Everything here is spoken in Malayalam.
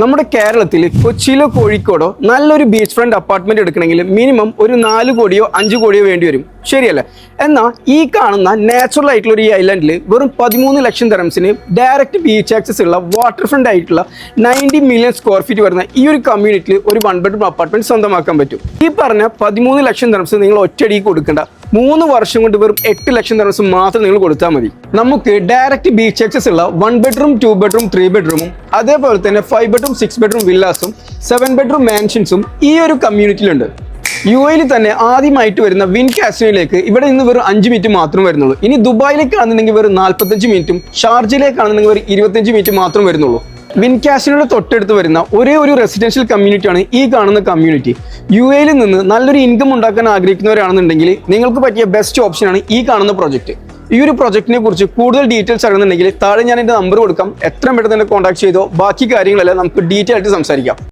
നമ്മുടെ കേരളത്തിൽ കൊച്ചിയിലോ കോഴിക്കോടോ നല്ലൊരു ബീച്ച് ഫ്രണ്ട് അപ്പാർട്ട്മെന്റ് എടുക്കണമെങ്കിൽ മിനിമം ഒരു 4 കോടിയോ 5 കോടിയോ വേണ്ടി വരും. ശരിയല്ലേ? എന്നാൽ ഈ കാണുന്ന നാച്ചുറൽ ആയിട്ടുള്ള ഈ ഐലൻഡിൽ വെറും 13 ലക്ഷം ദിർഹംസിന് ഡയറക്റ്റ് ബീച്ച് ആക്സസ് ഉള്ള വാട്ടർ ഫ്രണ്ട് ആയിട്ടുള്ള 90 മില്യൺ സ്ക്വയർ ഫീറ്റ് വരുന്ന ഈ ഒരു കമ്മ്യൂണിറ്റിയിൽ ഒരു 1 ബെഡ്റൂം അപ്പാർട്ട്മെന്റ് സ്വന്തമാക്കാൻ പറ്റും. ഈ പറഞ്ഞ 13 ലക്ഷം ദിർഹംസ് നിങ്ങൾ ഒറ്റയടിക്ക് കൊടുക്കേണ്ട. 3 വർഷം കൊണ്ട് വെറും 8 ലക്ഷം ദിർഹംസ് മാത്രം നിങ്ങൾ കൊടുത്താൽ മതി. നമുക്ക് ഡയറക്റ്റ് ബീച്ച് ആക്സസ് ഉള്ള 1 ബെഡ്റൂം 2 ബെഡ്റൂം 3 ബെഡ്റൂമും അതേപോലെ തന്നെ 5 ബെഡ്റൂം 6 ബെഡ്റൂം വില്ലാസും 7 ബെഡ്റൂം മാൻഷൻസും ഈ ഒരു കമ്മ്യൂണിറ്റിയിലുണ്ട്. UAE തന്നെ ആദ്യമായിട്ട് വരുന്ന വിൻ കാസിനോയിലേക്ക് ഇവിടെ നിന്ന് വെറും 5 മിനിറ്റ് മാത്രം വരുന്നുള്ളൂ. ഇനി ദുബായിലേക്കാണെന്നുണ്ടെങ്കിൽ വെറും 45 മിനിറ്റും ഷാർജയിലേക്കാണെന്നുണ്ടെങ്കിൽ വെറും 25 മിനിറ്റ് മാത്രം വരുന്നുള്ളൂ. വിൻ കാസിനോയുടെ തൊട്ടടുത്ത് വരുന്ന ഒരേ ഒരു റെസിഡൻഷ്യൽ കമ്മ്യൂണിറ്റിയാണ് ഈ കാണുന്ന കമ്മ്യൂണിറ്റി. UAEയിൽ നിന്ന് നല്ലൊരു ഇൻകം ഉണ്ടാക്കാൻ ആഗ്രഹിക്കുന്നവരാണെന്നുണ്ടെങ്കിൽ നിങ്ങൾക്ക് പറ്റിയ ബെസ്റ്റ് ഓപ്ഷനാണ് ഈ കാണുന്ന പ്രൊജക്റ്റ്. ഈ ഒരു പ്രൊജക്റ്റിനെ കുറിച്ച് കൂടുതൽ ഡീറ്റെയിൽസ് അറിയണമെന്നുണ്ടെങ്കിൽ താഴെ ഞാൻ എൻ്റെ നമ്പർ കൊടുക്കാം. എത്രയും പെട്ടെന്ന് തന്നെ കോൺടാക്ട് ചെയ്തോ. ബാക്കി കാര്യങ്ങളെല്ലാം നമുക്ക് ഡീറ്റെയിൽ ആയിട്ട് സംസാരിക്കാം.